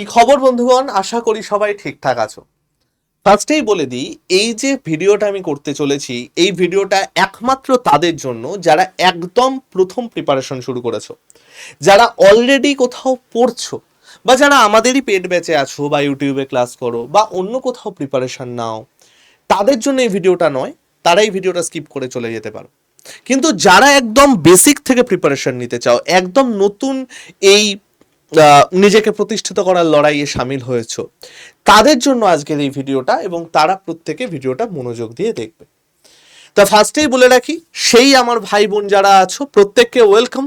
কি খবর বন্ধুগণ, আশা করি সবাই ঠিকঠাক আছো। ফার্স্টেই বলে দিই, এই যে ভিডিওটা আমি করতে চলেছি, এই ভিডিওটা একমাত্র তাদের জন্য যারা একদম প্রথম প্রিপারেশন শুরু করেছো, যারা অলরেডি কোথাও পড়ছো, বা যারা আমাদেরই পেড ব্যাচে আছো, বা ইউটিউবে ক্লাস করো, বা অন্য কোথাও প্রিপারেশন নাও। তাদের জন্য এই ভিডিওটা নয়, তারা এই ভিডিওটা স্কিপ করে চলে যেতে পারো। কিন্তু যারা একদম বেসিক থেকে প্রিপারেশন নিতে চাও, একদম নতুন এই নিজেকে প্রতিষ্ঠিত করার লড়াইয়ে সামিল হয়েছো, তাদের জন্য আজকের এই ভিডিওটা, এবং তারা প্রত্যেকে ভিডিওটা মনোযোগ দিয়ে দেখবে। তা ফার্স্টেই বলে রাখি, সেই আমার ভাই বোন যারা আছো প্রত্যেককে ওয়েলকাম।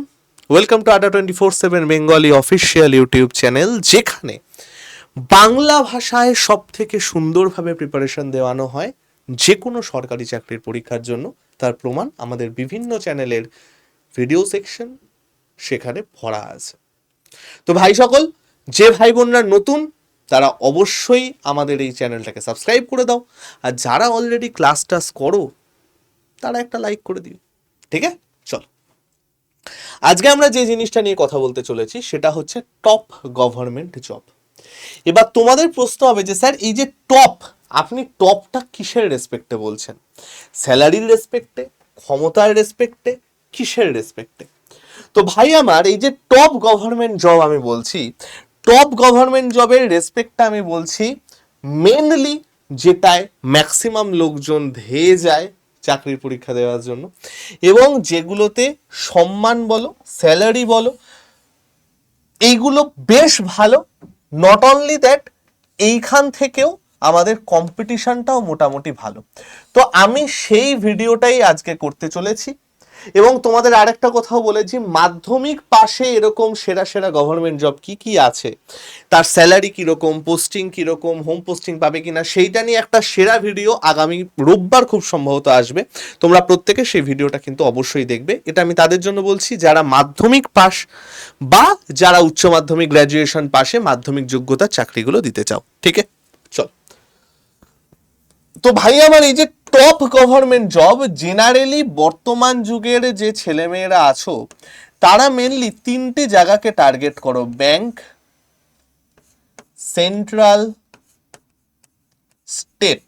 ওয়েলকাম টু আড্ডা 24/7 বেঙ্গলি অফিসিয়াল ইউটিউব চ্যানেল, যেখানে বাংলা ভাষায় সব থেকে সুন্দরভাবে প্রিপারেশন দেওয়ানো হয় যে কোনো সরকারি চাকরির পরীক্ষার জন্য। তার প্রমাণ আমাদের বিভিন্ন চ্যানেলের ভিডিও সেকশন সেখানে ভরা আছে। তো ভাই সকল, যে ভাই বোনরা নতুন তারা অবশ্যই আমাদের এই চ্যানেলটাকে সাবস্ক্রাইব করে দাও, আর যারা অলরেডি ক্লাস টাস করো তারা একটা লাইক করে দিও। ঠিক আছে, চলো আজকে আমরা যে জিনিসটা নিয়ে কথা বলতে চলেছি সেটা হচ্ছে টপ গভর্নমেন্ট জব। এবার তোমাদের প্রশ্ন হবে যে স্যার, এই যে টপ, আপনি টপটা কিসের রেসপেক্টে বলছেন? স্যালারির রেসপেক্টে, ক্ষমতার রেসপেক্টে, কিসের রেসপেক্টে? তো ভাই আমার, এই যে টপ গভর্নমেন্ট জব আমি বলছি, টপ গভর্নমেন্ট জবের রেসপেক্টটা আমি বলছি মেনলি যেটায় ম্যাক্সিমাম লোকজন ধেয়ে যায় চাকরির পরীক্ষা দেওয়ার জন্য, এবং যেগুলোতে সম্মান বলো, স্যালারি বলো, এইগুলো বেশ ভালো। নট অনলি দ্যাট, এইখান থেকেও আমাদের কম্পিটিশনটাও মোটামুটি ভালো। তো আমি সেই ভিডিওটাই আজকে করতে চলেছি। এবং তোমাদের আরেকটা কথাও বলেছি, মাধ্যমিক পাশে এরকম সেরা সেরা গভর্নমেন্ট জব কি কি আছে, তার স্যালারি কিরকম, পোস্টিং কিরকম, হোম পোস্টিং পাবে কিনা, সেইটা নিয়ে একটা সেরা ভিডিও আগামী রোববার খুব সম্ভবত আসবে। তোমরা প্রত্যেকে সেই ভিডিওটা কিন্তু অবশ্যই দেখবে। এটা আমি তাদের জন্য বলছি যারা মাধ্যমিক পাস বা যারা উচ্চ মাধ্যমিক গ্র্যাজুয়েশন পাশে মাধ্যমিক যোগ্যতার চাকরিগুলো দিতে চাও। ঠিক আছে, চল। তো ভাই আমার, এই যে টপ গভর্নমেন্ট জব, জেনারেলি বর্তমান যুগের যে ছেলেমেয়েরা আছো তারা মেনলি তিনটে জায়গাকে টার্গেট করো: ব্যাংক, সেন্ট্রাল, স্টেট।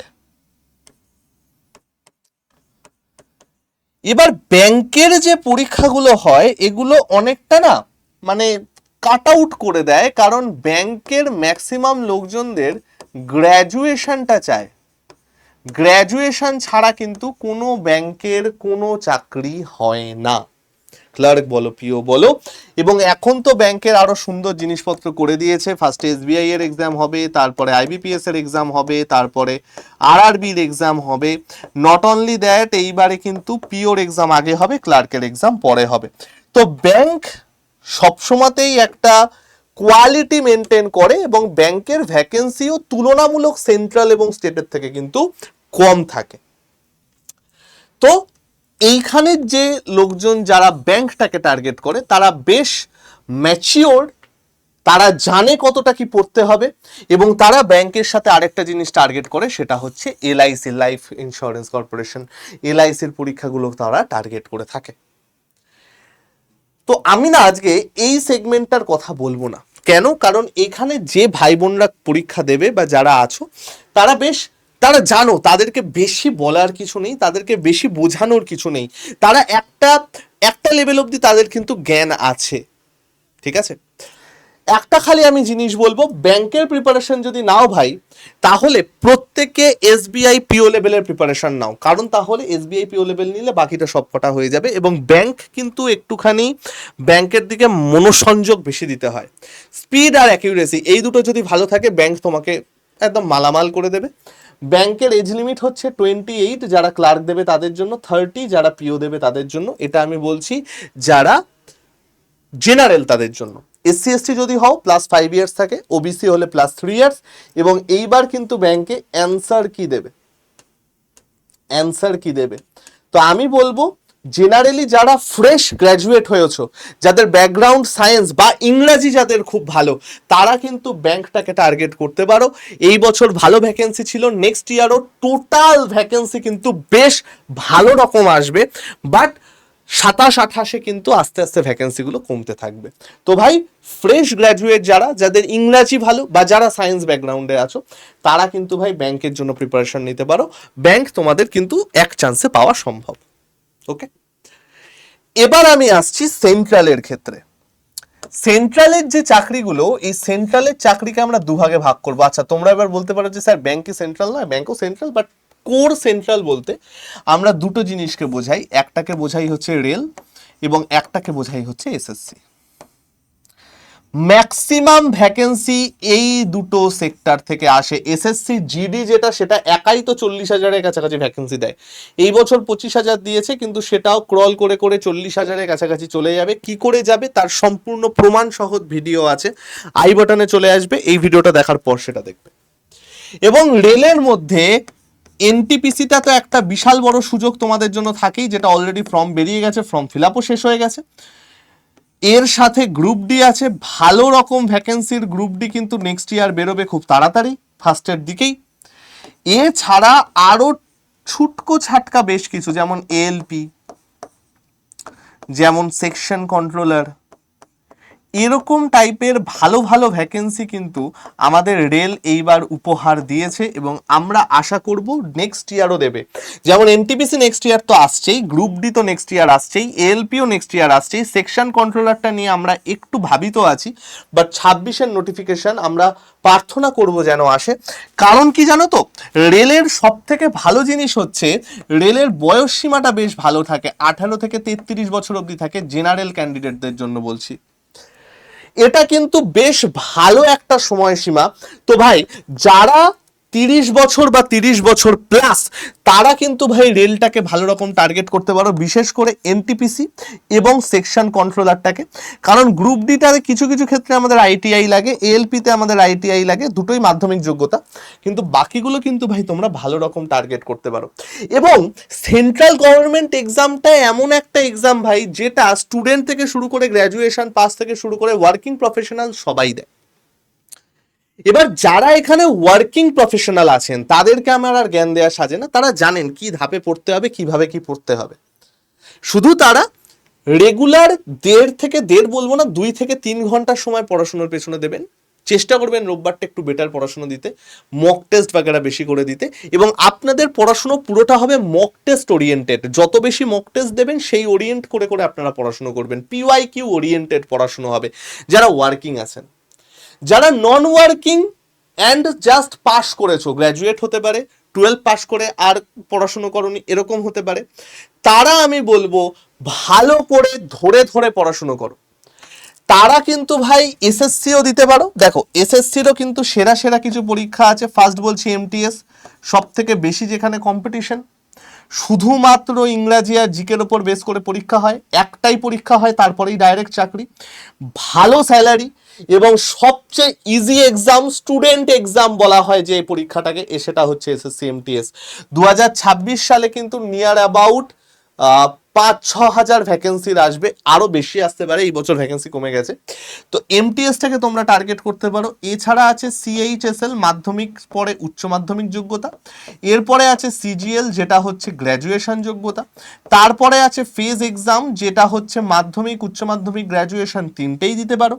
এবার ব্যাংকের যে পরীক্ষাগুলো হয় এগুলো অনেকটা না, মানে কাট আউট করে দেয়, কারণ ব্যাংকের ম্যাক্সিমাম লোকজনদের গ্র্যাজুয়েশনটা চায়। গ্র্যাজুয়েশন ছাড়া কিন্তু কোনো ব্যাংকের কোনো চাকরি হয় না, ক্লার্ক বলো, পিও বলো। এবং এখন তো ব্যাংকের আরো সুন্দর জিনিসপত্র করে দিয়েছে। ফার্স্টে এসবিআই এর এক্সাম হবে, তারপরে আইবিপিএস এর এক্সাম হবে, তারপরে আরআরবির এক্সাম হবে। নট অনলি দ্যাট, এইবারে কিন্তু পিওর এক্সাম আগে হবে, ক্লার্কের এক্সাম পরে হবে। তো ব্যাংক সবসময়তেই একটা কোয়ালিটি মেনটেন করে, এবং ব্যাংকের ভ্যাকেন্সিও তুলনামূলক সেন্ট্রাল এবং স্টেটের থেকে কিন্তু কম থাকে। তো এইখানের যে লোকজন যারা ব্যাংকটাকে টার্গেট করে তারা বেশ ম্যাচিওর, তারা জানে কতটা কি পড়তে হবে, এবং তারা ব্যাংকের সাথে আরেকটা জিনিস টার্গেট করে, সেটা হচ্ছে এলআইসি, লাইফ ইন্স্যুরেন্স কর্পোরেশন, এলআইসির পরীক্ষাগুলো তারা টার্গেট করে থাকে। তো আমি না আজকে এই সেগমেন্টটার কথা বলবো না। কেন? কারণ এখানে যে ভাই বোনরা পরীক্ষা দেবে বা যারা আছো তারা জানো, তাদেরকে বেশি বলার কিছু নেই, তাদেরকে বেশি বোঝানোর কিছু নেই। তারা একটা লেভেল অবধি তাদের কিন্তু জ্ঞান আছে। ঠিক আছে, একটা খালি আমি জিনিস বলবো, ব্যাংকের প্রিপারেশন যদি নাও ভাই, তাহলে প্রত্যেকে এসবিআই পিও লেভেলের প্রিপারেশন নাও, কারণ তাহলে এসবিআই পিও লেভেল নিলে বাকিটা সব কটা হয়ে যাবে। এবং ব্যাংক কিন্তু একটুখানি ব্যাংকের দিকে মনোসংযোগ বেশি দিতে হয়। স্পিড আর অ্যাকিউরেসি এই দুটো যদি ভালো থাকে, ব্যাংক তোমাকে একদম মালামাল করে দেবে। ব্যাংকের এজ লিমিট হচ্ছে 28, যারা ক্লার্ক দেবে তাদের জন্য, 30 যারা পিও দেবে তাদের জন্য। এটা আমি বলছি যারা জেনারেল তাদের জন্য। এসসি এসটি যদি হও +5 ইয়ার্স থাকে, ওবিসি হলে +3 ইয়ার্স। এবং এইবার কিন্তু ব্যাংকে অ্যান্সার কি দেবে, তো আমি বলবো জেনারেলি যারা ফ্রেশ গ্র্যাজুয়েট হয়েছো, যাদের ব্যাকগ্রাউন্ড সায়েন্স বা ইংরাজি যাদের খুব ভালো, তারা কিন্তু ব্যাংকটাকে টার্গেট করতে পারো। এই বছর ভালো ভ্যাকেন্সি ছিল, নেক্সট ইয়ারও টোটাল ভ্যাকেন্সি কিন্তু বেশ ভালো রকম আসবে। বাট 27-28 কিন্তু আস্তে আস্তে ভ্যাকেন্সিগুলো কমতে থাকবে। তো ভাই ফ্রেশ গ্র্যাজুয়েট যাদের ইংরাজি ভালো বা যারা সায়েন্স ব্যাকগ্রাউন্ডে আছো, তারা কিন্তু ভাই ব্যাংকের জন্য প্রিপারেশন নিতে পারো। ব্যাংক তোমাদের কিন্তু এক চান্সে পাওয়া সম্ভব। ওকে, এবার আমি আসছি সেন্ট্রালের ক্ষেত্রে। সেন্ট্রালের যে চাকরিগুলো, এই সেন্ট্রালের চাকরিকে আমরা দুভাগে ভাগ করবো। আচ্ছা, তোমরা এবার বলতে পারো যে স্যার ব্যাংকে সেন্ট্রাল নয়, ব্যাংকও সেন্ট্রাল, বাট কোর সেন্ট্রাল বলতে আমরা দুটো জিনিসকে বোঝাই, একটাকে বোঝাই হচ্ছে রেল এবং একটাকে বোঝাই হচ্ছে এসএসসি। ম্যাক্সিমাম ভ্যাকেন্সি এই দুটো সেক্টর থেকে আসে। এসএসসি জিডি যেটা, সেটা একাই তো 40,000-এর কাছাকাছি ভ্যাকেন্সি দেয়। এই বছর 25,000 দিয়েছে, কিন্তু সেটাও ক্রল করে করে 40,000-এর কাছাকাছি চলে যাবে। কি করে যাবে তার সম্পূর্ণ প্রমাণ সহ ভিডিও আছে, আই বাটনে চলে আসবে, এই ভিডিওটা দেখার পর সেটা দেখবে। এবং রেলের মধ্যে এনটিপিসিটা তো একটা বিশাল বড় সুযোগ তোমাদের জন্য থাকেই, যেটা অলরেডি ফর্ম বেরিয়ে গেছে, ফর্ম ফিল আপও শেষ হয়ে গেছে। এর সাথে গ্রুপ ডি আছে, ভালো রকম ভ্যাকেন্সির গ্রুপ ডি কিন্তু নেক্সট ইয়ার বেরোবে খুব তাড়াতাড়ি, ফার্স্টের দিকেই। এছাড়া আরো ছুটকো ছাটকা বেশ কিছু, যেমন এএলপি, যেমন সেকশন কন্ট্রোলার, এরকম টাইপের ভালো ভালো ভ্যাকেন্সি কিন্তু আমাদের রেল এইবার উপহার দিয়েছে এবং আমরা আশা করব নেক্সট ইয়ারও দেবে। যেমন এনটিপিসি নেক্সট ইয়ার তো আসছেই, গ্রুপ ডি তো নেক্সট ইয়ার আসছেই, এএলপিও নেক্সট ইয়ার আসছেই, সেকশন কন্ট্রোলারটা নিয়ে আমরা একটু ভাবিত আছি, বাট 26-এর নোটিফিকেশন আমরা প্রার্থনা করব যেন আসে। কারণ কি জানো তো, রেলের সব থেকে ভালো জিনিস হচ্ছে রেলের বয়স সীমাটা বেশ ভালো থাকে, 18 থেকে 33 বছর অবধি থাকে, জেনারেল ক্যান্ডিডেটদের জন্য বলছি। এটা কিন্তু বেশ ভালো একটা সময়সীমা। তো ভাই যারা 30 বছর বা 30 বছর প্লাস, তারা কিন্তু ভাই রেলটাকে ভালো রকম টার্গেট করতে পারো, বিশেষ করে এনটিপিসি এবং সেকশন কন্ট্রোলারটাকে। কারণ গ্রুপ ডিটারে কিছু কিছু ক্ষেত্রে আমাদের আইটিআই লাগে, এএলপিতে আমাদের আইটিআই লাগে, দুটোই মাধ্যমিক যোগ্যতা, কিন্তু বাকিগুলো কিন্তু ভাই তোমরা ভালো রকম টার্গেট করতে পারো। এবং সেন্ট্রাল গভর্নমেন্ট এক্সামটা এমন একটা এক্সাম ভাই, যেটা স্টুডেন্ট থেকে শুরু করে গ্র্যাজুয়েশন পাস থেকে শুরু করে ওয়ার্কিং প্রফেশনাল সবাই দেয়। এবার যারা এখানে ওয়ার্কিং প্রফেশনাল আছেন তাদেরকে আমার আর জ্ঞান দেওয়া সাজে না, তারা জানেন কি ধাপে পড়তে হবে, কিভাবে কি পড়তে হবে। শুধু তারা রেগুলার 1.5 বলবো না, 2 থেকে 3 ঘন্টা সময় পড়াশোনার পেছনে দেবেন। চেষ্টা করবেন রোববারটা একটু বেটার পড়াশোনা দিতে, মক টেস্ট বাগেরা বেশি করে দিতে, এবং আপনাদের পড়াশোনা পুরোটা হবে মক টেস্ট ওরিয়েন্টেড। যত বেশি মক টেস্ট দেবেন সেই ওরিয়েন্ট করে করে আপনারা পড়াশোনা করবেন, পিওয়াইকিউ ওরিয়েন্টেড পড়াশোনা হবে। যারা ওয়ার্কিং আছেন, যারা নন ওয়ার্কিং অ্যান্ড জাস্ট পাস করেছো, গ্র্যাজুয়েট হতে পারে, 12 পাস করে আর পড়াশুনো করনি এরকম হতে পারে, তারা আমি বলবো ভালো করে ধরে ধরে পড়াশুনো করো। তারা কিন্তু ভাই এসএসসিও দিতে পারো। দেখো এসএসসিরও কিন্তু সেরা সেরা কিছু পরীক্ষা আছে। ফার্স্ট বলছি এমটিএস, সব থেকে বেশি যেখানে কম্পিটিশন, শুধুমাত্র ইংরাজি আর জিকের ওপর বেস করে পরীক্ষা হয়, একটাই পরীক্ষা হয়, তারপরেই ডাইরেক্ট চাকরি, ভালো স্যালারি এবং সবচেয়ে ইজি এক্সাম, স্টুডেন্ট এক্সাম বলা হয় যে পরীক্ষাটাকে, সেটা হচ্ছে এসএসসি এমটিএস। 2026 সালে কিন্তু নিয়ার অ্যাবাউট 5-6 হাজার ভ্যাকেন্সির আসবে, আরো বেশি আসতে পারে, এই বছর ভ্যাকেন্সি কমে গেছে। তো এমটিএসটাকে তোমরা টার্গেট করতে পারো। এছাড়া আছে সিএইচএসএল, মাধ্যমিক পরে উচ্চ মাধ্যমিক যোগ্যতা, এরপরে আছে সিজিএল যেটা হচ্ছে গ্র্যাজুয়েশন যোগ্যতা, তারপরে আছে ফেজ এক্সাম যেটা হচ্ছে মাধ্যমিক, উচ্চ মাধ্যমিক, গ্র্যাজুয়েশন তিনটেই দিতে পারো,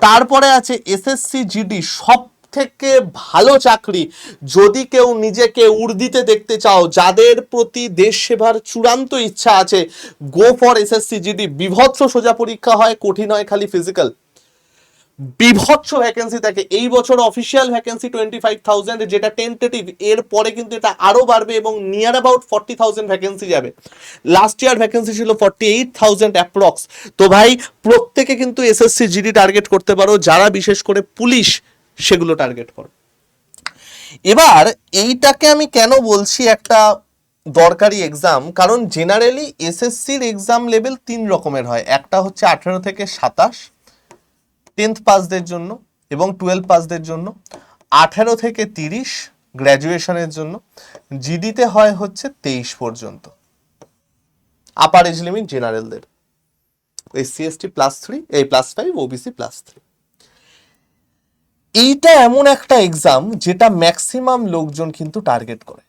তারপরে আছে এসএসসি জিডি, সব থেকে ভালো চাকরি। যদি কেউ নিজেকে উর্দিতে দেখতে চাও, যাদের প্রতি দেশ সেবার চূড়ান্ত ইচ্ছা আছে, গো ফর এসএসসি জিডি। বিভৎস সোজা পরীক্ষা হয়, কঠিন হয় খালি ফিজিক্যাল, বিভৎস ভ্যাকেন্সি থাকে। এই বছর অফিসিয়াল ভ্যাকেন্সি 25,000, যেটা টেন্টেটিভ, এর পরে কিন্তু এটা আরো বাড়বে এবং নিয়ার অ্যাবাউট 40,000 ভ্যাকেন্সি যাবে। লাস্ট ইয়ার ভ্যাকেন্সি ছিল 48,000 অ্যাপ্রক্স। তো ভাই প্রত্যেকে কিন্তু এসএসসি জিডি টার্গেট করতে পারো, যারা বিশেষ করে পুলিশ সেগুলো টার্গেট করো। এবার এইটাকে আমি কেন বলছি একটা দরকারি এক্সাম, কারণ জেনারেলি এসএসসির এক্সাম লেভেল 3 রকমের হয়। একটা হচ্ছে 18 থেকে 27 10th পাসদের জন্য এবং 12 পাসদের জন্য, 18 থেকে 30 গ্র্যাজুয়েশনের জন্য, জিডিতে হয় হচ্ছে 23 পর্যন্ত, আপার এজ লিমিট জেনারেলদের, এসসি এসটি +3, এই +5, ওবিসি +3। এইটা এমন একটা এক্সাম যেটা ম্যাক্সিমাম লোকজন কিন্তু টার্গেট করে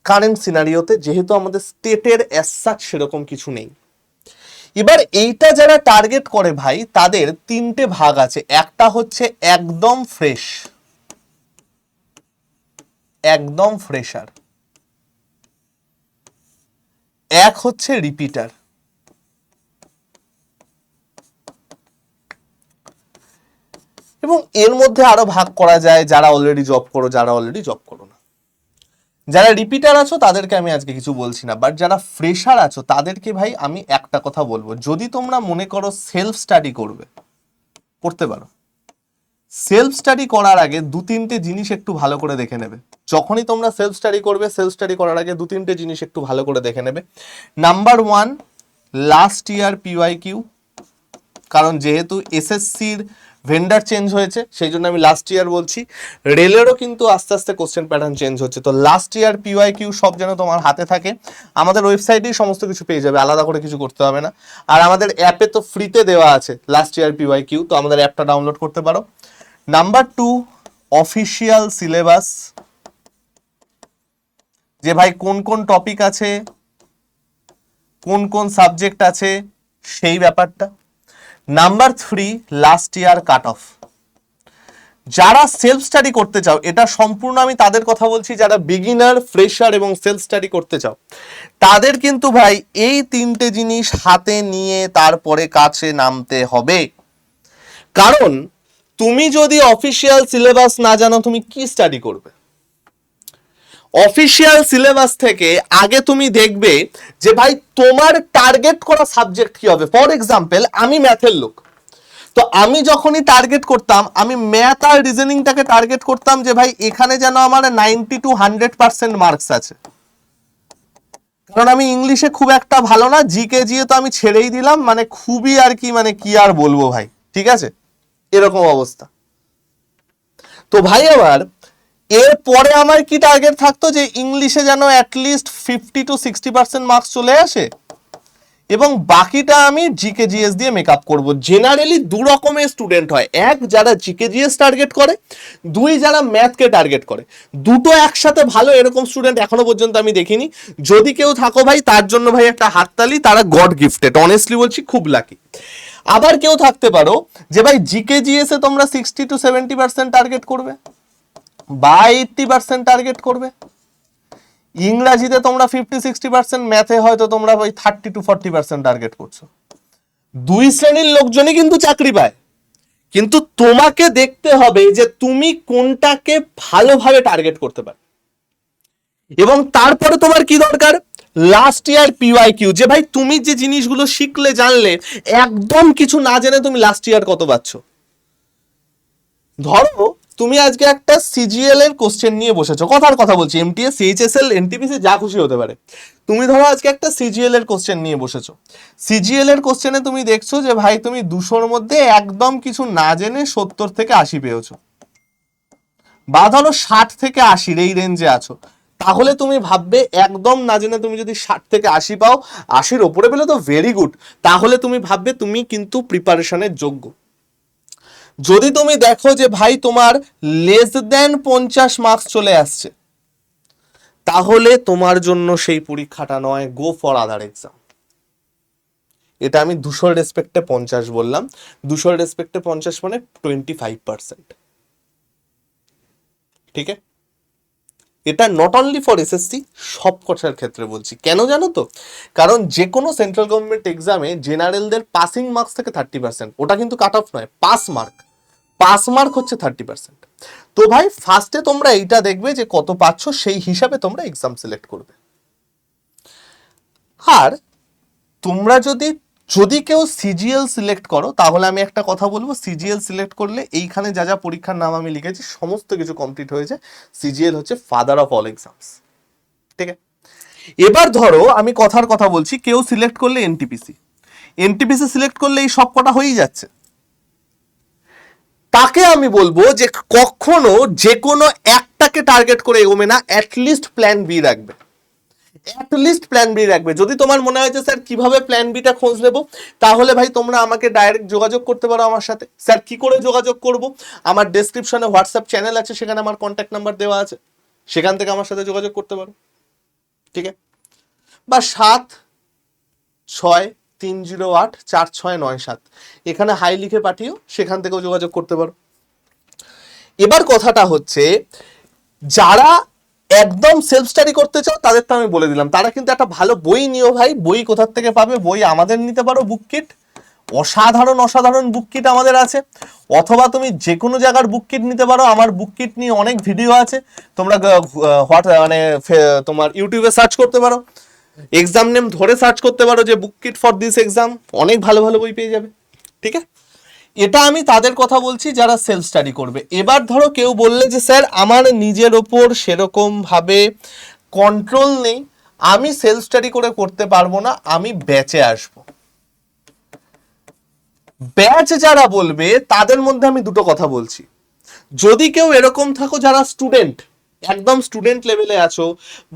কারেন্ট সিনারিওতে, যেহেতু আমাদের স্টেটের অ্যাজ সাচ সেরকম কিছু নেই। এবার এইটা যারা টার্গেট করে ভাই তাদের তিনটে ভাগ আছে, একটা হচ্ছে একদম ফ্রেশ, একদম ফ্রেশার, এক হচ্ছে রিপিটার। এবং এর মধ্যে আরো ভাগ করা যায় যারা অলরেডি জব করো, যারা অলরেডি জব করো না। যারা রিপিটার আছো তাদেরকে আমি আজকে কিছু বলছি না, বাট যারা ফ্রেশার আছো তাদেরকে ভাই আমি একটা কথা বলবো, যদি তোমরা মনে করো সেলফ স্টাডি করবে, করতে পারো। সেলফ স্টাডি করার আগে দু তিনটে জিনিস একটু ভালো করে দেখে নেবে। যখনই তোমরা সেলফ স্টাডি করবে, সেলফ স্টাডি করার আগে দু তিনটে জিনিস একটু ভালো করে দেখে নেবে। Number one, last year PY Q, কারণ যেহেতু এসএসসির ভেন্ডার চেঞ্জ হয়েছে সেই জন্য আমি লাস্ট ইয়ার বলছি। রেলেরও কিন্তু আস্তে আস্তে কোশ্চেন প্যাটার্ন চেঞ্জ হচ্ছে, তো লাস্ট ইয়ার পিওয়াই কিউ সব যেন তোমার হাতে থাকে। আমাদের ওয়েবসাইটেই সমস্ত কিছু পেয়ে যাবে, আলাদা করে কিছু করতে হবে না। আর আমাদের অ্যাপে তো ফ্রিতে দেওয়া আছে লাস্ট ইয়ার পিওয়াই কিউ, তো আমাদের অ্যাপটা ডাউনলোড করতে পারো। নাম্বার টু, অফিসিয়াল সিলেবাস, যে ভাই কোন কোন টপিক আছে, কোন কোন সাবজেক্ট আছে, সেই ব্যাপারটা। Number three, last year cut off. যারা সেলফ স্টাডি করতে চাও, এটা সম্পূর্ণ আমি তাদের কথা বলছি যারা বিগিনার, ফ্রেশার এবং সেলফ স্টাডি করতে চাও, তাদের কিন্তু ভাই এই তিনটে জিনিস হাতে নিয়ে তারপরে কাছে নামতে হবে। কারণ তুমি যদি অফিসিয়াল সিলেবাস না জানো তুমি কি স্টাডি করবে? অফিসিয়াল সিলেবাস থেকে আগে তুমি দেখবে যে ভাই তোমার টার্গেট করা সাবজেক্ট কি হবে। ফর এক্সাম্পল আমি ম্যাথের লোক, তো আমি যখনই টার্গেট করতাম, আমি ম্যাথ আর রিজনিংটাকে টার্গেট করতাম যে ভাই এখানে যেন আমার 90 to 100% মার্কস আছে। কারণ আমি ইংলিশে খুব একটা ভালো না, জিকে জিয়ে তো আমি ছেড়েই দিলাম, মানে খুবই আর কি, মানে কি আর বলবো ভাই, ঠিক আছে, এরকম অবস্থা। তো ভাই আমার এরপরে আমার কি টার্গেট থাকতো যে ইংলিশে যেন অ্যাটলিস্ট 50 to 60% মার্কস চলে আসে, এবং বাকিটা আমি জিকে জিএস দিয়ে মেকআপ করব। জেনারেলি দু রকমের স্টুডেন্ট হয়, এক যারা জিকে জিএস টার্গেট করে, দুই যারা ম্যাথকে টার্গেট করে। দুটো একসাথে ভালো এরকম স্টুডেন্ট এখনো পর্যন্ত আমি দেখিনি। যদি কেউ থাকো ভাই তার জন্য ভাই একটা হাততালি, তারা গড গিফটেড, অনেস্টলি বলছি, খুব লাকি। আবার কেউ থাকতে পারো যে ভাই জিকে জিএস এ তোমরা 60 to 70% টার্গেট করবে বা 80% টার্গেট করবে, ইংরাজিতে তোমরা 50-60%, ম্যাথে হয়তো তোমরা ওই 30 to 40% টার্গেট করছো। দুই শ্রেণীর লোকজনই কিন্তু চাকরি পায়, কিন্তু তোমাকে দেখতে হবে যে তুমি কোনটাকে ভালোভাবে টার্গেট করতে পারো। এবং তারপরে তোমার কি দরকার? লাস্ট ইয়ার পিওয়াই কিউ, যে ভাই তুমি যে জিনিসগুলো শিখলে, জানলে, একদম কিছু না জেনে তুমি লাস্ট ইয়ার কত পাচ্ছ। ধরো তুমি আজকে একটা সিজিএল এর কোশ্চেন নিয়ে বসেছো, কথার কথা বলছি, এমটিএস, সিএইচএসএল, এনটিপিসি যা খুশি হতে পারে। তুমি ধরো আজকে একটা সিজিএল এর কোশ্চেন নিয়ে বসেছো, সিজিএল এর কোশ্চেনে তুমি দেখছো যে ভাই তুমি 200-র মধ্যে একদম কিছু না জেনে 70 থেকে 80 পেয়েছো, বা ধরো 60 থেকে 80 এই রেঞ্জে আছো। তাহলে তুমি ভাববে একদম না জেনে তুমি যদি 60 থেকে 80 পাও, 80-র ওপরে পেলে তো ভেরি গুড, তাহলে তুমি ভাববে তুমি কিন্তু প্রিপারেশনের যোগ্য। যদি তুমি দেখো যে ভাই তোমার লেস দেন 50 মার্কস চলে আসছে, তাহলে তোমার জন্য সেই পরীক্ষাটা নয়, গো ফর আদার এক্সাম। এটা আমি 200-র রেসপেক্টে 50 বললাম, 200-র রেসপেক্টে 50 মানে 25%, ঠিক আছে? এটা নট অনলি ফর এসএসসি, সব কটার ক্ষেত্রে বলছি। কেন জানো তো? কারণ যে কোনো সেন্ট্রাল গভর্নমেন্ট এক্সামে জেনারেলদের পাসিং মার্কস থেকে 30%, ওটা কিন্তু কাট অফ নয়, পাস মার্ক, পাস মার্ক হচ্ছে 30%। তো ভাই ফার্স্টে তোমরা এইটা দেখবে যে কত পাচ্ছ, সেই হিসাবে তোমরা এক্সাম সিলেক্ট করবে। আর তোমরা যদি কেউ সিজিএল সিলেক্ট করো, তাহলে আমি একটা কথা বলবো, সিজিএল সিলেক্ট করলে এইখানে যা যা পরীক্ষার নাম আমি লিখেছি সমস্ত কিছু কমপ্লিট হয়েছে। সিজিএল হচ্ছে ফাদার অফ অল এক্সামস, ঠিক আছে? এবার ধরো আমি কথার কথা বলছি, কেউ সিলেক্ট করলে এনটিপিসি, এনটিপিসি সিলেক্ট করলে এই সব কটা হয়েই যাচ্ছে। তাকে আমি বলবো যে কখনো যে কোনো একটাকে টার্গেট করে এগোবে না, অ্যাটলিস্ট প্ল্যান বি রাখবে, অ্যাটলিস্ট প্ল্যান বি রাখবে। যদি তোমার মনে হয় যে স্যার কিভাবে প্ল্যান বিটা খোঁজ নেবো, তাহলে ভাই তোমরা আমাকে ডাইরেক্ট যোগাযোগ করতে পারো আমার সাথে। স্যার কি করে যোগাযোগ করব? আমার ডেসক্রিপশনে হোয়াটসঅ্যাপ চ্যানেল আছে, সেখানে আমার কন্ট্যাক্ট নাম্বার দেওয়া আছে, সেখান থেকে আমার সাথে যোগাযোগ করতে পারো, ঠিক আছে? বা 7, 6, 3084697, এখানে হাই লিখে পাঠিও, সেখান থেকেও যোগাযোগ করতে পারো। এবার কথাটা হচ্ছে, যারা একদম সেলফ স্টাডি করতে চাও তাদের তো আমি বলে দিলাম, তারা কিন্তু একটা ভালো বই নিও ভাই। বই কোথার থেকে পাবে? বই আমাদের নিতে পারো, বুক কিট, অসাধারণ অসাধারণ বুক কিট আমাদের আছে। অথবা তুমি যে কোনো জায়গার বুক কিট নিতে পারো, আমার বুক কিট নিয়ে অনেক ভিডিও আছে, তোমরা তোমার ইউটিউবে সার্চ করতে পারো, এক্সাম নেম ধরে সার্চ করতে পারো যে বুক কিট ফর দিস এক্সাম, অনেক ভালো ভালো বই পেয়ে যাবে। ঠিক আছে, এটা আমি তাদের কথা বলছি যারা সেলফ স্টাডি করবে। এবার ধরো কেউ বললে যে স্যার আমার নিজের ওপর সেরকম ভাবে কন্ট্রোল নেই, আমি সেলফ স্টাডি করে করতে পারবো না, আমি ব্যাচে আসবো। ব্যাচ যারা বলবে তাদের মধ্যে আমি দুটো কথা বলছি। যদি কেউ এরকম থাকো যারা স্টুডেন্ট, একদম স্টুডেন্ট লেভেলে আছো,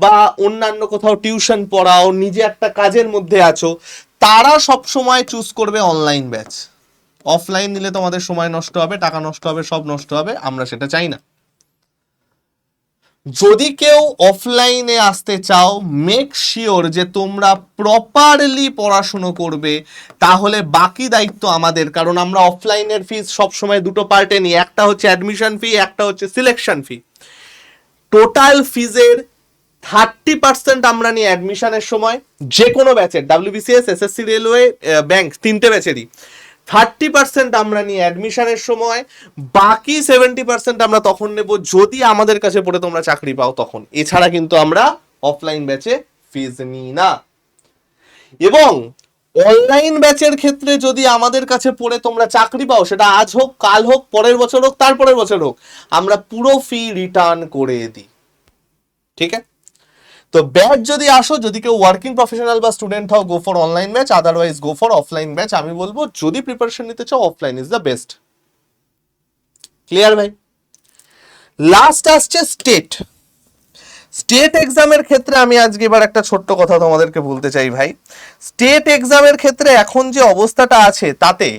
বা অন্যান্য কোথাও টিউশন পড়াও, নিজে একটা কাজের মধ্যে আছো, তারা সব সময় চুজ করবে অনলাইন ব্যাচ। অফলাইন নিলে তোমাদের সময় নষ্ট হবে, টাকা নষ্ট হবে, সব নষ্ট হবে, আমরা সেটা চাই না। যদি কেউ অফলাইনে আসতে চাও, মেক শিওর যে তোমরা প্রপারলি পড়াশুনো করবে, তাহলে বাকি দায়িত্ব আমাদের। কারণ আমরা অফলাইনের ফিস সবসময় দুটো পার্টে নিই, একটা হচ্ছে অ্যাডমিশন ফি, একটা হচ্ছে সিলেকশন ফি। টোটাল ফিজের 30% আমরা নিই অ্যাডমিশনের সময়, যে কোনো ব্যাচের, ডাব্লিউবিসিএস, এসএসসি, রেলওয়ে, ব্যাংক, তিনটে ব্যাচেরই 30% আমরা নিই অ্যাডমিশনের সময়। বাকি 70% আমরা তখন নেব যদি আমাদের কাছে পড়ে তোমরা চাকরি পাও তখন। এছাড়া কিন্তু আমরা অফলাইন ব্যাচে ফিজ নিই না। এবং অনলাইন ব্যাচের ক্ষেত্রে যদি আমাদের কাছে পড়ে তোমরা চাকরি পাও, সেটা আজ হোক, কাল হোক, পরের বছর হোক, তারপরের বছর হোক, আমরা পুরো ফি রিটার্ন করে দিই। ঠিক আছে, তো ব্যাচ যদি আসো, যদি কেউ ওয়ার্কিং প্রফেশনাল বা স্টুডেন্ট হও, go for online batch, otherwise go for offline batch. আমি বলবো যদি প্রিপারেশন নিতে চাও, offline is the best. Clear ভাই? লাস্ট আসছে স্টেট। স্টেট এক্সামের ক্ষেত্রে আমি আজকে এবার একটা ছোট্ট কথা তোমাদেরকে বলতে চাই ভাই। স্টেট এক্সামের ক্ষেত্রে এখন যে অবস্থাটা আছে, তাতে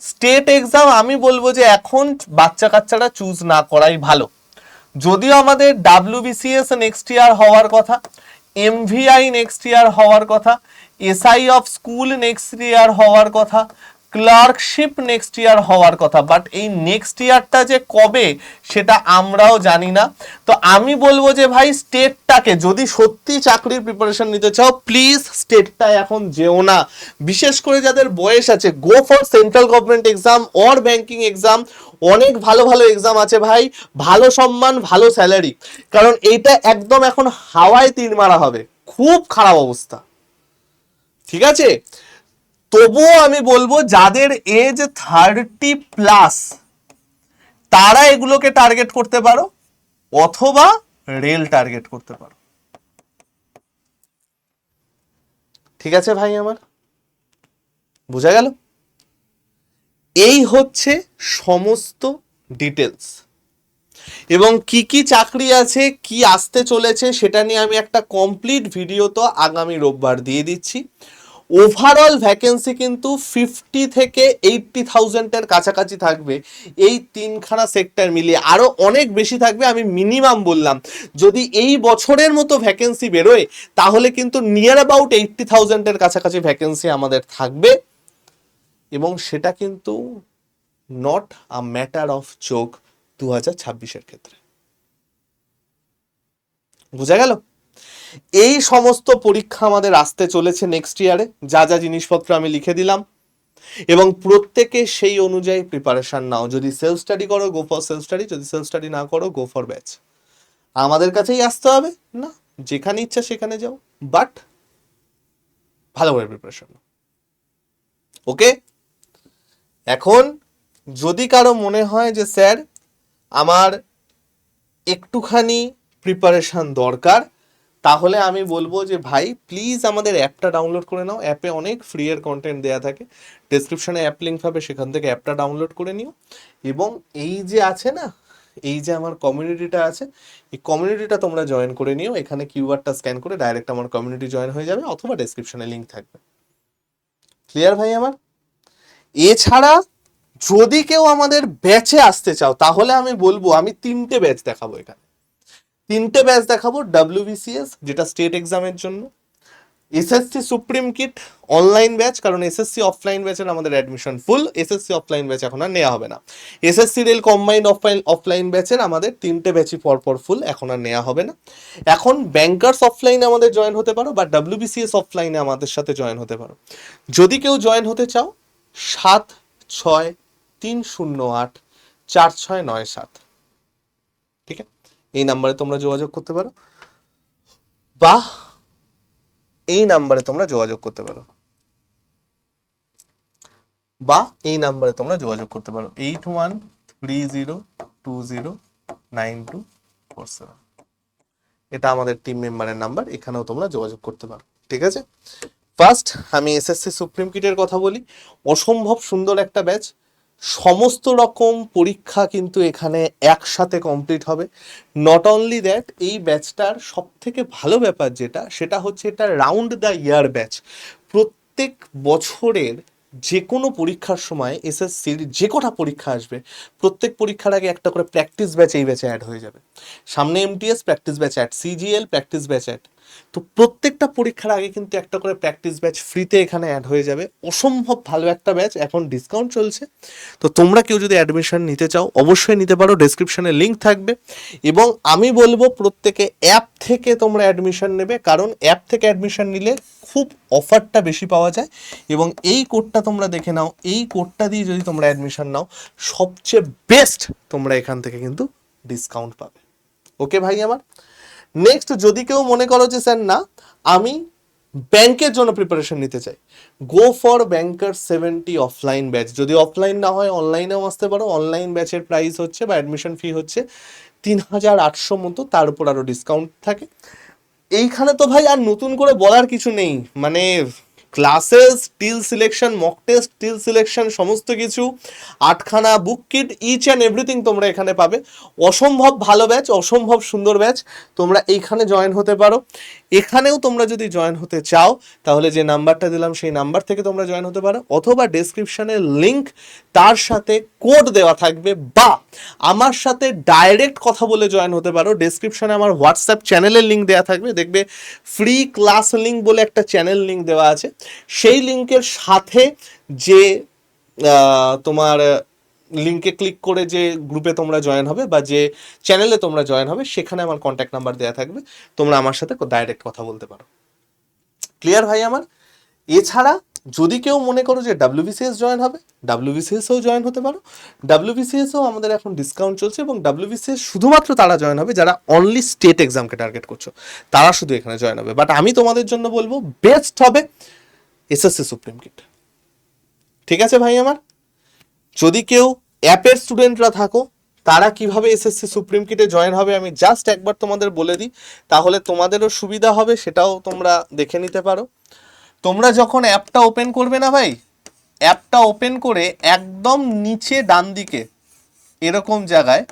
স্টেট এক্সাম আমি বলবো যে এখন বাচ্চা কাচ্চারা চুজ না করাই ভালো। যদিও আমাদের ডাব্লিউবিসিএস নেক্সট ইয়ার হওয়ার কথা, এমভিআই নেক্সট ইয়ার হওয়ার কথা, SI of school next year হওয়ার কথা, ক্লার্কশিপ নেক্সট ইয়ার হওয়ার কথা, বাট এই নেক্সট ইয়ারটা যে কবে সেটা আমরাও জানি না। তো আমি বলবো যে ভাই স্টেটটাকে, যদি সত্যি চাকরির প্রিপারেশন নিতে চাও, প্লিজ স্টেটটা এখন যেও না। বিশেষ করে যাদের বয়স আছে, go for central government exam or banking exam. অনেক ভালো ভালো এক্সাম আছে ভাই, ভালো সম্মান, ভালো স্যালারি। কারণ এইটা একদম এখন হাওয়ায় তীর মারা হবে, খুব খারাপ অবস্থা। ঠিক আছে, তবুও আমি বলবো যাদের এজ 30+, তারা এগুলোকে টার্গেট করতে পারো, অথবা রেল টার্গেট করতে পারো। ঠিক আছে ভাই, আমার বোঝা গেল? এই হচ্ছে সমস্ত ডিটেলস। এবং কি কি চাকরি আছে, কি আসতে চলেছে, সেটা নিয়ে আমি একটা কমপ্লিট ভিডিও তো আগামী রোববার দিয়ে দিচ্ছি। ওভারঅল ভ্যাকেন্সি কিন্তু 50 থেকে 80,000-এর কাছাকাছি থাকবে এই তিনখানা সেক্টর মিলিয়ে। আরো অনেক বেশি থাকবে, আমি মিনিমাম বললাম। যদি এই বছরের মতো ভ্যাকেন্সি বেরোয়, তাহলে কিন্তু নিয়ার অ্যাবাউট 80,000-এর কাছাকাছি ভ্যাকেন্সি আমাদের থাকবে। এবং সেটা কিন্তু not a matter of joke 2026-এর ক্ষেত্রে। বুঝা গেল? এই সমস্ত পরীক্ষা আমাদের আসতে চলেছে নেক্সট ইয়ারে, যা যা জিনিসপত্র আমি লিখে দিলাম, এবং প্রত্যেকে সেই অনুযায়ী প্রিপারেশন নাও। যদি সেলফ স্টাডি করো, গো ফর সেলফ স্টাডি, যদি সেলফ স্টাডি না করো, গো ফর ব্যাচ। আমাদের কাছেই আসতে হবে না, যেখানে ইচ্ছা সেখানে যাও, বাট ভালো করে প্রিপারেশন নাও। ওকে? এখন যদি কারো মনে হয় যে স্যার আমার একটুখানি প্রিপারেশন দরকার, তাহলে আমি বলবো যে ভাই প্লিজ আমাদের অ্যাপটা ডাউনলোড করে নাও। অ্যাপে অনেক ফ্রি এর কন্টেন্ট দেওয়া থাকে, ডেসক্রিপশনে অ্যাপ লিঙ্ক পাবে, সেখান থেকে অ্যাপটা ডাউনলোড করে নিও। এবং এই যে আছে না, এই যে আমার কমিউনিটিটা আছে, এই কমিউনিটিটা তোমরা জয়েন করে নিও। এখানে কিউআরটা স্ক্যান করে ডাইরেক্ট আমার কমিউনিটি জয়েন হয়ে যাবে, অথবা ডেসক্রিপশনে লিঙ্ক থাকবে। ক্লিয়ার ভাই আমার? এছাড়া যদি কেউ আমাদের ব্যাচে আসতে চাও, তাহলে আমি বলবো আমি 3টে ব্যাচ দেখাবো এখানে। 3টে ব্যাচ দেখাবো। ডাব্লিউবিসিএস, যেটা স্টেট এক্সামের জন্য, SSC supreme kit online batch, কারণ এসএসসি অফলাইন ব্যাচের আমাদের অ্যাডমিশন ফুল, এসএসসি অফলাইন ব্যাচ এখন আর নেওয়া হবে না। এসএসসি রেল কম্বাইন্ড অফলাইন ব্যাচের আমাদের 3টে ব্যাচই পরপর ফুল, এখন আর নেওয়া হবে না। এখন ব্যাংকার্স অফলাইনে আমাদের জয়েন হতে পারো, বা WBCS অফলাইনে আমাদের সাথে জয়েন হতে পারো। যদি কেউ জয়েন হতে চাও 7630846997, ঠিক আছে, এই নাম্বারে তোমরা যোগাযোগ করতে পারো, বা এই নাম্বারে তোমরা যোগাযোগ করতে পারো, বা এই নাম্বারে তোমরা যোগাযোগ করতে পারো 8130209247। এটা আমাদের টিম মেম্বারের নাম্বার, এখানেও তোমরা যোগাযোগ করতে পারো, ঠিক আছে। ফার্স্ট আমি এসএসসি সুপ্রিম কিটের কথা বলি। অসম্ভব সুন্দর একটা ব্যাচ, সমস্ত রকম পরীক্ষা কিন্তু এখানে একসাথে কমপ্লিট হবে। নট অনলি দ্যাট, এই ব্যাচটার সব থেকে ভালো ব্যাপার যেটা, সেটা হচ্ছে এটা রাউন্ড দ্য ইয়ার ব্যাচ। প্রত্যেক বছরের যে কোনো পরীক্ষার সময় এসএসসির যে কটা পরীক্ষা আসবে, প্রত্যেক পরীক্ষার আগে একটা করে প্র্যাকটিস ব্যাচ এই ব্যাচে অ্যাড হয়ে যাবে। সামনে MTS practice batch add, CGL practice batch add. তো প্রত্যেকটা পরীক্ষার আগে কিন্তু একটা করে প্র্যাকটিস ব্যাচ ফ্রিতে এখানে অ্যাড হয়ে যাবে। অসম্ভব ভালো একটা ব্যাচ, এখন ডিসকাউন্ট চলছে। তো তোমরা কেউ যদি অ্যাডমিশন নিতে চাও অবশ্যই নিতে পারো, ডেসক্রিপশনে লিঙ্ক থাকবে। এবং আমি বলবো প্রত্যেকে অ্যাপ থেকে তোমরা অ্যাডমিশন নেবে, কারণ অ্যাপ থেকে অ্যাডমিশন নিলে খুব অফারটা বেশি পাওয়া যায়। এবং এই কোডটা তোমরা দেখে নাও, এই কোডটা দিয়ে যদি তোমরা অ্যাডমিশন নাও সবচেয়ে বেস্ট তোমরা এখান থেকে কিন্তু ডিসকাউন্ট পাবে। ওকে ভাই আমার। নেক্সট, যদি কেউ মনে করো যে স্যার না আমি ব্যাংকের জন্য প্রিপারেশন নিতে চাই, go for banker 70 offline batch. যদি অফলাইন না হয় অনলাইনেও আসতে পারো। অনলাইন ব্যাচের প্রাইস হচ্ছে বা অ্যাডমিশন ফি হচ্ছে 3800 মতো, তার উপর আরও ডিসকাউন্ট থাকে। এইখানে তো ভাই আর নতুন করে বলার কিছু নেই, মানে classes till selection, mock test till selection, সমস্ত কিছু, 8খানা বুক কিট, ইচ অ্যান্ড এভরিথিং তোমরা এখানে পাবে। অসম্ভব ভালো ব্যাচ, অসম্ভব সুন্দর ব্যাচ, তোমরা এইখানে জয়েন হতে পারো। এখানেও তোমরা যদি জয়েন হতে চাও তাহলে যে নাম্বারটা দিলাম সেই নাম্বার থেকে তোমরা জয়েন হতে পারো, অথবা ডেসক্রিপশনের লিঙ্ক, তার সাথে কোড দেওয়া থাকবে, বা আমার সাথে ডাইরেক্ট কথা বলে জয়েন হতে পারো। ডেসক্রিপশনে আমার হোয়াটসঅ্যাপ চ্যানেলের লিঙ্ক দেওয়া থাকবে, দেখবে ফ্রি ক্লাস লিঙ্ক বলে একটা চ্যানেল লিঙ্ক দেওয়া আছে। সেই লিঙ্কের সাথে যে তোমার লিঙ্কে ক্লিক করে যে গ্রুপে তোমরা জয়েন হবে বা যে চ্যানেলে তোমরা জয়েন হবে, সেখানে আমার কন্ট্যাক্ট নাম্বার দেওয়া থাকবে, তোমরা আমার সাথে ডাইরেক্ট কথা বলতে পারো। ক্লিয়ার ভাই আমার? এছাড়া যদি কেউ মনে করো যে WBCS জয়েন হবে, WBCSও জয়েন হতে পারো। WBCSও আমাদের এখন ডিসকাউন্ট চলছে, এবং WBCS শুধুমাত্র তারা জয়েন হবে যারা অনলি স্টেট এক্সামকে টার্গেট করছো, তারা শুধু এখানে জয়েন হবে। বাট আমি তোমাদের জন্য বলবো বেস্ট হবে এসএসসি সুপ্রিম কিট। ঠিক আছে ভাই আমার? যদি কেউ অ্যাপের স্টুডেন্টরা থাকো, তারা কিভাবে এসএসসি সুপ্রিম কিটে জয়েন হবে আমি জাস্ট একবার তোমাদের বলে দিই, তাহলে তোমাদেরও সুবিধা হবে, সেটাও তোমরা দেখে নিতে পারো। তোমরা যখন অ্যাপটা ওপেন করবে না ভাই, অ্যাপটা ওপেন করে একদম নিচে ডান দিকে এরকম জায়গায়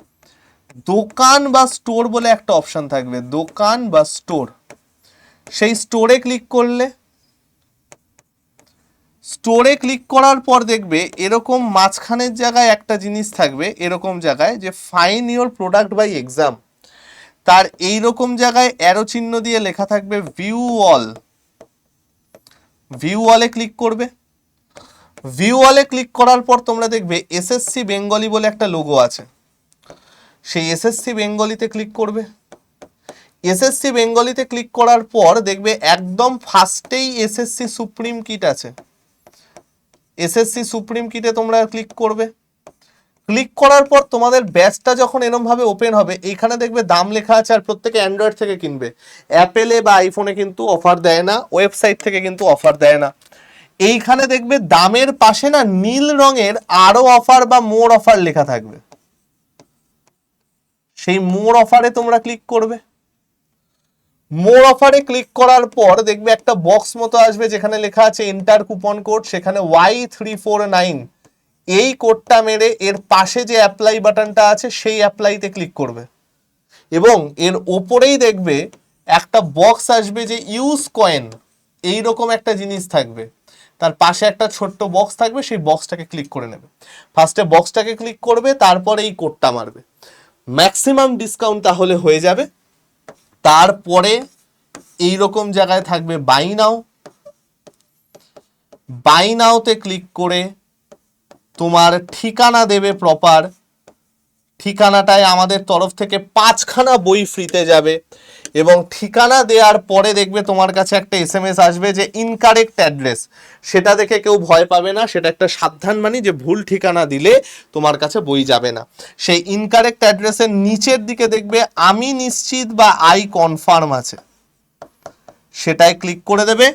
দোকান বা স্টোর বলে একটা অপশন থাকবে, দোকান বা স্টোর। সেই স্টোরে ক্লিক করলে, স্টোরে ক্লিক করার পর দেখবে এরকম মাঝখানের জায়গায় একটা জিনিস থাকবে, এরকম জায়গায় যে find your product by exam, তার এইরকম জায়গায় অ্যারো চিহ্ন দিয়ে লেখা থাকবে ভিউ অল। ভিউ অলে ক্লিক করবে। ভিউ অলে ক্লিক করার পর তোমরা দেখবে এসএসসি বেঙ্গলি বলে একটা লোগো আছে, সেই এসএসসি বেঙ্গলিতে ক্লিক করবে। এসএসসি বেঙ্গলিতে ক্লিক করার পর দেখবে একদম ফার্স্টেই এসএসসি সুপ্রিম কিট আছে, এসএসসি সুপ্রিম কিটে তোমরা ক্লিক করবে। ক্লিক করার পর তোমাদের ব্যাচটা যখন এরমভাবে ওপেন হবে, এইখানে দেখবে দাম লেখা আছে, আর প্রত্যেকে অ্যান্ড্রয়েড থেকে কিনবে, অ্যাপেলে বা আইফোনে কিন্তু অফার দেয় না, ওয়েবসাইট থেকে কিন্তু অফার দেয় না। এইখানে দেখবে দামের পাশে না নীল রঙের আরো অফার বা মোর অফার লেখা থাকবে, সেই মোর অফারে তোমরা ক্লিক করবে। মোর অফারে ক্লিক করার পর দেখবে একটা বক্স মতো আসবে যেখানে লেখা আছে এন্টার কুপন কোড, সেখানে Y349 এই কোডটা মেরে এর পাশে যে অ্যাপ্লাই বাটনটা আছে সেই অ্যাপ্লাইতে ক্লিক করবে, এবং এর ওপরেই দেখবে একটা বক্স আসবে যে ইউজ কয়েন, এইরকম একটা জিনিস থাকবে, তার পাশে একটা ছোট্ট বক্স থাকবে, সেই বক্সটাকে ক্লিক করে নেবে। ফার্স্টে বক্সটাকে ক্লিক করবে, তারপর এই কোডটা মারবে, ম্যাক্সিমাম ডিসকাউন্ট তাহলে হয়ে যাবে। তারপরে এইরকম জায়গায় থাকবে বাই নাও, বাই নাওতে ক্লিক করে তোমার ঠিকানা দেবে প্রপার, ঠিকানাটায় আমাদের তরফ থেকে 5খানা বই ফ্রিতে যাবে এবং ঠিকানা দেওয়ার পরে দেখবে তোমার কাছে একটা SMS আসবে যে ইনকারেক্ট অ্যাড্রেস। সেটা দেখে কেউ ভয় পাবে না, সেটা একটা সাবধানবাণী যে ভুল ঠিকানা দিলে তোমার কাছে বই যাবে না। সেই ইনকারেক্ট অ্যাড্রেসের নিচের দিকে দেখবে আমি নিশ্চিত বা আই কনফার্ম আছে, সেটাই ক্লিক করে দেবে।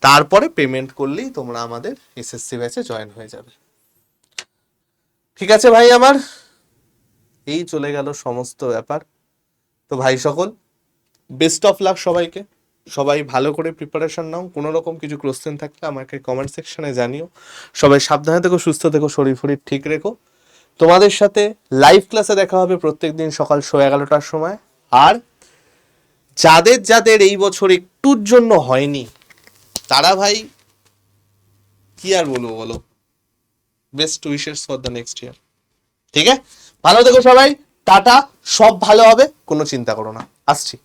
তারপরে পেমেন্ট করলেই তোমরা আমাদের SSC ব্যাচে জয়েন হয়ে যাবে। ঠিক আছে ভাই আমার, এই চলে গেল সমস্ত ব্যাপার। তো ভাই সকল, বেস্ট অফ লাক সবাইকে, সবাই ভালো করে প্রিপারেশন নাও। কোনো রকম কিছু কোশ্চেন থাকলে আমাকে কমেন্ট সেকশনে জানিও। সবাই সাবধানে থেকো, সুস্থ থেকো, শরীর ফরির ঠিক রেখো। তোমাদের সাথে লাইভ ক্লাসে দেখা হবে প্রত্যেকদিন সকাল 11:30টার সময়। আর যাদের যাদের এই বছর একটুর জন্য হয়নি তারা ভাই কি আর বলবো বলো, best wishes for the next year. ঠিক আছে, ভালো থেকো সবাই, টাটা, সব ভালো হবে, কোনো চিন্তা করো না, আসছি।